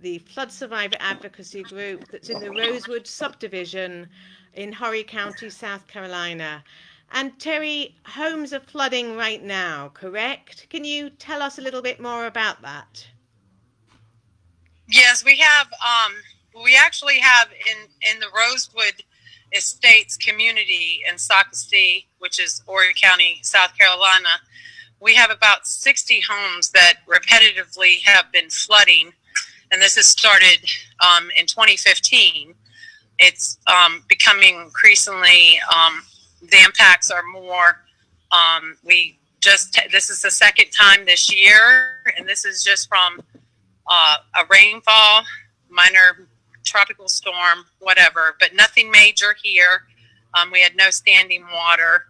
the flood survivor advocacy group that's in the Rosewood subdivision in Horry County, South Carolina. And Terri, homes are flooding right now, correct? Can you tell us a little bit more about that? Yes, we have. We actually have in the Rosewood Estates community in Socastee, which is Horry County, South Carolina. We have about 60 homes that repetitively have been flooding, and this has started in 2015. It's becoming increasingly. The impacts are more. This is the second time this year, and this is just from a rainfall, minor tropical storm, whatever, but nothing major here. We had no standing water,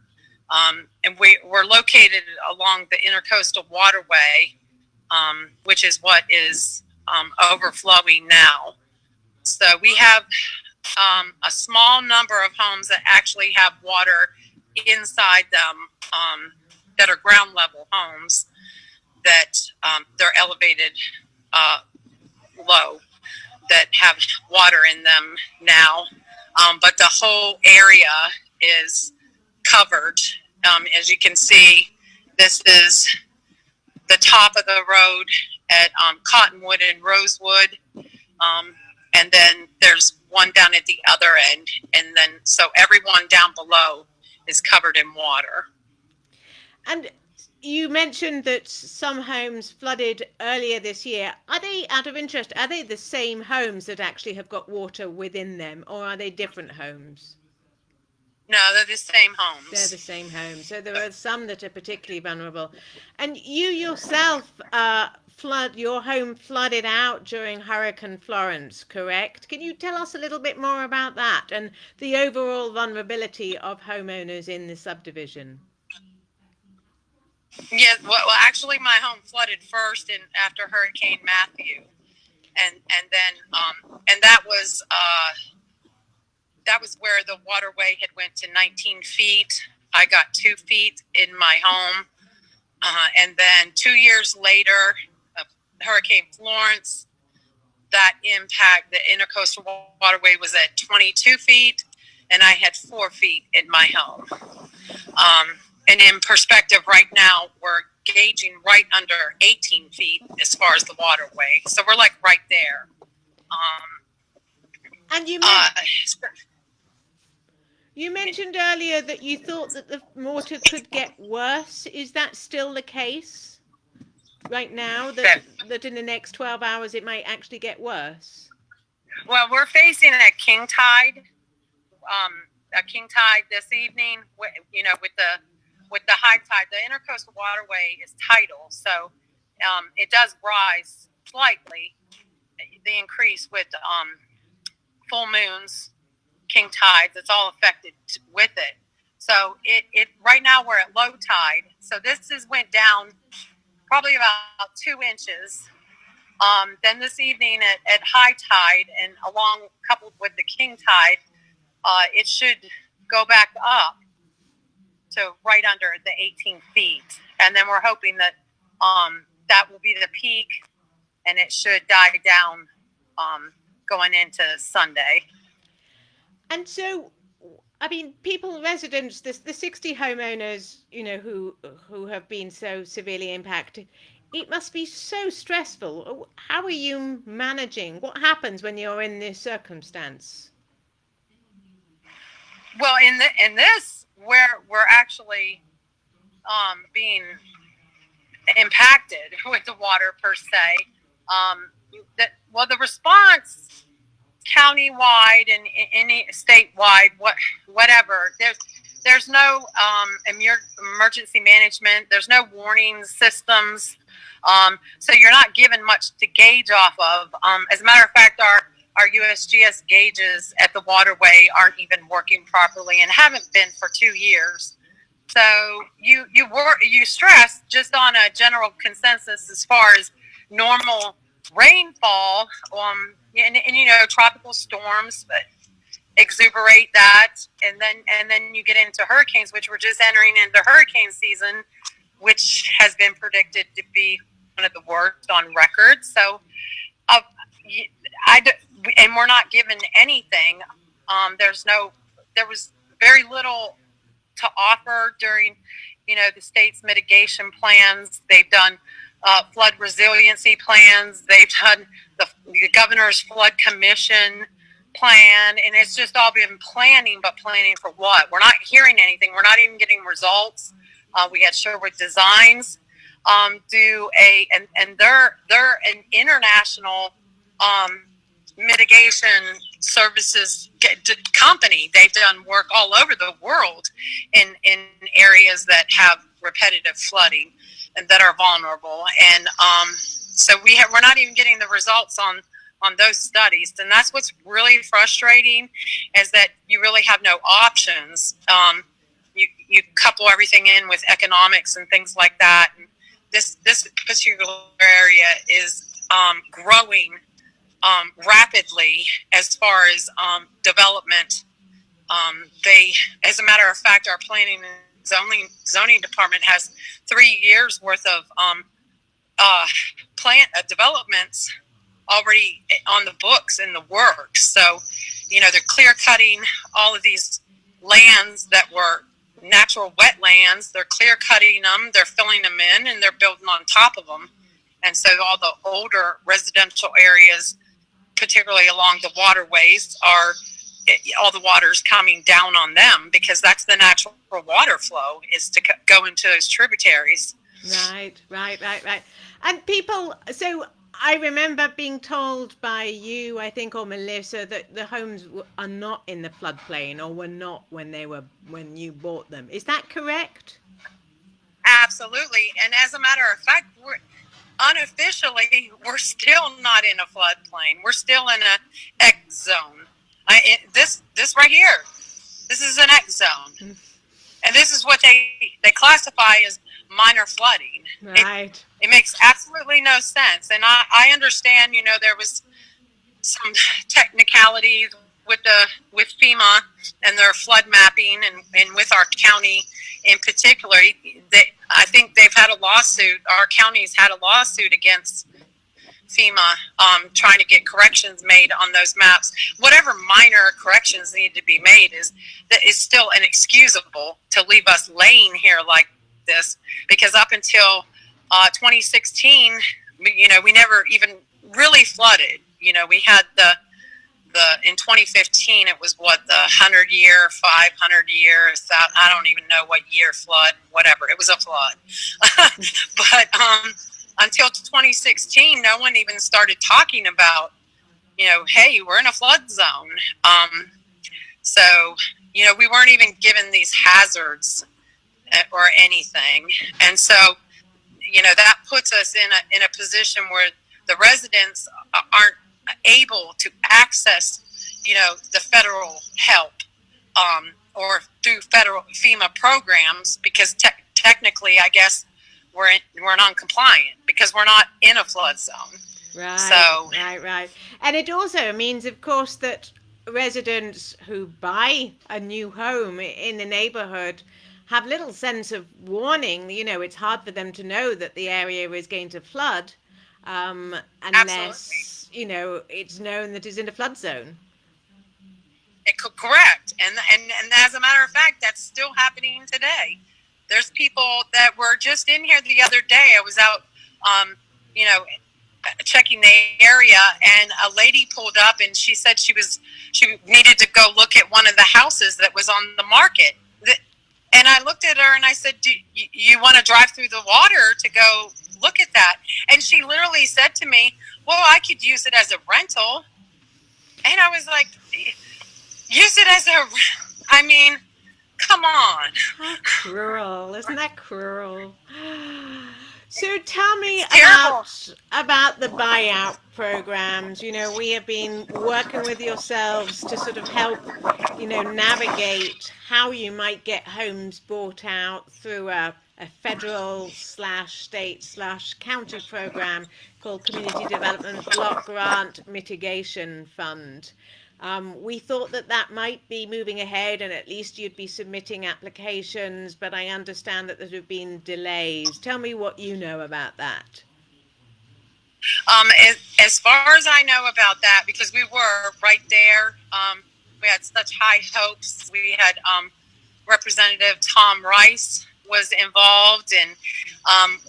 and we're located along the intercoastal waterway, which is what is overflowing now. So we have a small number of homes that actually have water inside them, that are ground level homes, that they're elevated low, that have water in them now, but the whole area is covered. As you can see, this is the top of the road at Cottonwood and Rosewood, and then there's one down at the other end, and then so everyone down below is covered in water. And you mentioned that some homes flooded earlier this year. Are they, out of interest, are they the same homes that actually have got water within them, or are they different homes? No, they're the same homes. They're the same homes. So there are some that are particularly vulnerable. And you yourself, your home flooded out during Hurricane Florence, correct? Can you tell us a little bit more about that and the overall vulnerability of homeowners in the subdivision? Yeah, well, actually, my home flooded first after Hurricane Matthew, and that was where the waterway had went to 19 feet. I got 2 feet in my home, and then 2 years later, Hurricane Florence, that impact, the intercoastal waterway was at 22 feet, and I had 4 feet in my home. And in perspective, right now, we're gauging right under 18 feet as far as the waterway. So we're like right there. And you mentioned earlier that you thought that the water could get worse. Is that still the case right now, that in the next 12 hours it might actually get worse? Well, we're facing a king tide this evening, with the high tide. The intercoastal waterway is tidal, so it does rise slightly. The increase with full moons, king tides, it's all affected with it. So it right now we're at low tide. So this went down probably about 2 inches. Then this evening at high tide and coupled with the king tide, it should go back up to right under the 18 feet. And then we're hoping that that will be the peak, and it should die down going into Sunday. And so, I mean, residents, the 60 homeowners, who have been so severely impacted, it must be so stressful. How are you managing? What happens when you're in this circumstance? Well, in this, we're actually being impacted with the water per se. The response countywide and any statewide, whatever. There's no emergency management. There's no warning systems. So you're not given much to gauge off of. As a matter of fact, our USGS gauges at the waterway aren't even working properly and haven't been for 2 years. So you stress just on a general consensus as far as normal rainfall, and tropical storms exuberate that, and then you get into hurricanes, which we're just entering into hurricane season, which has been predicted to be one of the worst on record. So and we're not given anything. There was very little to offer during, the state's mitigation plans. They've done flood resiliency plans. They've done the governor's flood commission plan, and it's just all been planning, but planning for what? We're not hearing anything. We're not even getting results. We had Sherwood Designs and they're an international mitigation services company. They've done work all over the world in areas that have repetitive flooding and that are vulnerable. And so we're not even getting the results on those studies. And that's what's really frustrating, is that you really have no options. You couple everything in with economics and things like that. And this particular area is growing rapidly as far as development. As a matter of fact, our planning and zoning department has 3 years worth of developments already on the books in the works. So, they're clear cutting all of these lands that were natural wetlands. They're clear cutting them, they're filling them in, and they're building on top of them. And so all the older residential areas, particularly along the waterways, all the water's coming down on them, because that's the natural water flow, is to go into those tributaries. Right. And so I remember being told by you, I think, or Melissa, that the homes are not in the floodplain, or were not when you bought them. Is that correct? Absolutely. And as a matter of fact, we're still not in a floodplain. We're still in an X zone. This right here, this is an X zone. And this is what they classify as minor flooding. Right. It makes absolutely no sense. And I understand, there was some technicalities with FEMA and their flood mapping, and with our county in particular. I think they've had a lawsuit. Our county's had a lawsuit against FEMA, trying to get corrections made on those maps. Whatever minor corrections need to be made is still inexcusable to leave us laying here like this, because up until 2016, we never even really flooded. We had in 2015, it was the 100-year, 500-year, I don't even know what year flood, whatever. It was a flood. But until 2016, no one even started talking about, hey, we're in a flood zone. So, we weren't even given these hazards or anything. And so, that puts us in a position where the residents aren't able to access, the federal help, or through federal FEMA programs, because technically, I guess, we're non-compliant because we're not in a flood zone. Right. So, right. And it also means, of course, that residents who buy a new home in the neighborhood have little sense of warning. It's hard for them to know that the area is going to flood, unless, it's known that it's in a flood zone. Correct. And as a matter of fact, that's still happening today. There's people that were just in here the other day. I was out, checking the area, and a lady pulled up, and she said she needed to go look at one of the houses that was on the market. And I looked at her and I said, "Do you want to drive through the water to go look at that?" And she literally said to me, "Well, I could use it as a rental." And I was like, use it as come on. How cruel. Isn't that cruel? So tell me about the buyout programs. We have been working with yourselves to sort of help, navigate how you might get homes bought out through a federal/state/county program called Community Development Block Grant Mitigation Fund. We thought that might be moving ahead, and at least you'd be submitting applications, but I understand that there have been delays. Tell me what you know about that. As far as I know about that, because we were right there, we had such high hopes. We had Representative Tom Rice was involved, and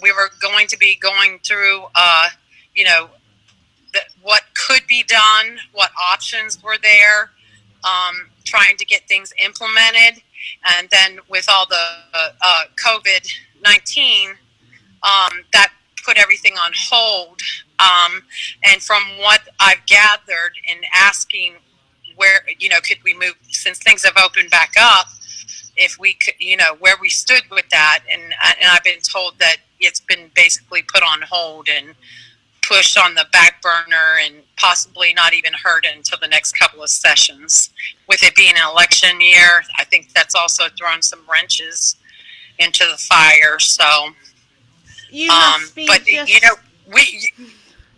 we were going to be going through, you know, what could be done, what options were there, trying to get things implemented. And then with all the COVID-19, that put everything on hold. And from what I've gathered in asking where, could we move, since things have opened back up, if we could, where we stood with that. And I've been told that it's been basically put on hold and pushed on the back burner and possibly not even heard until the next couple of sessions. With it being an election year, I think that's also thrown some wrenches into the fire. So, you must be but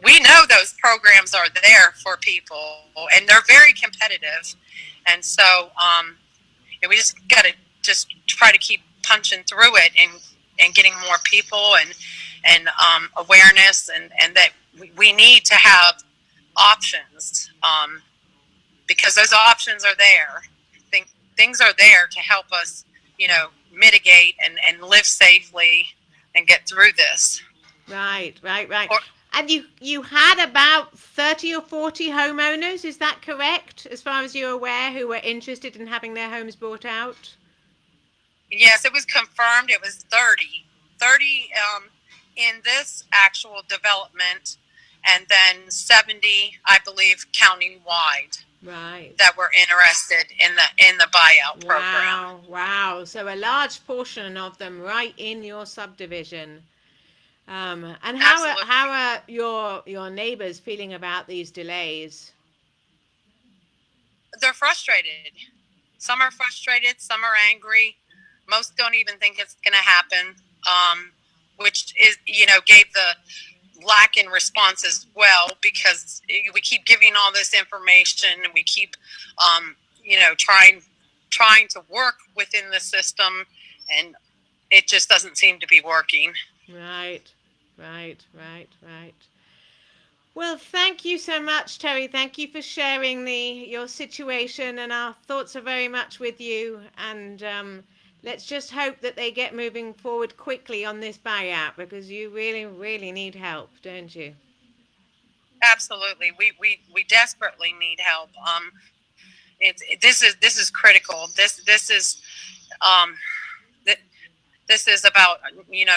we know those programs are there for people, and they're very competitive, and so we just got to just try to keep punching through it and getting more people and awareness, and that we need to have options, because those options are there. Things are there to help us, mitigate and live safely and get through this. Right. And you had about 30 or 40 homeowners, is that correct, as far as you're aware, who were interested in having their homes bought out? Yes, it was confirmed. It was 30 in this actual development, and then 70, I believe, countywide. Right. That were interested in the buyout program. Wow. So a large portion of them right in your subdivision. And how are your neighbors feeling about these delays? They're frustrated. Some are frustrated, some are angry. Most don't even think it's going to happen, which is, gave the lack in response as well, because we keep giving all this information and we keep, trying to work within the system, and it just doesn't seem to be working. Right. Well, thank you so much, Terri. Thank you for sharing your situation, and our thoughts are very much with you. And let's just hope that they get moving forward quickly on this buyout, because you really, really need help, don't you? Absolutely. We desperately need help. This is critical. This is about,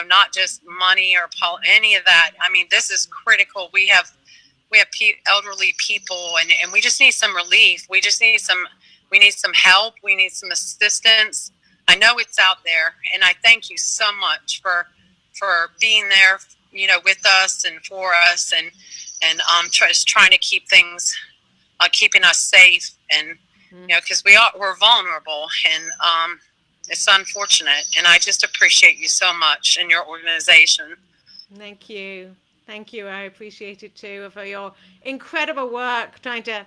not just money or any of that. I mean, this is critical. We have elderly people, and we just need some relief. We need some help. We need some assistance. I know it's out there, and I thank you so much for being there, with us and for us, and just trying to keep things, keeping us safe, and because we're vulnerable, and it's unfortunate, and I just appreciate you so much and your organization. Thank you. I appreciate it too, for your incredible work trying to,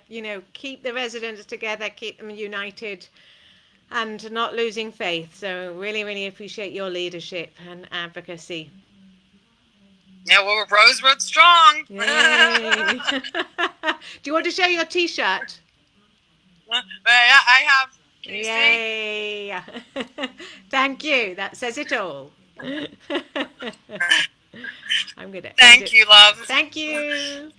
keep the residents together, keep them united, and not losing faith. So really, really appreciate your leadership and advocacy. Yeah, we're Rosewood Strong. Yay. Do you want to show your T-shirt? I have. Yay! Thank you. That says it all. I'm gonna. Thank you, love. Thank you.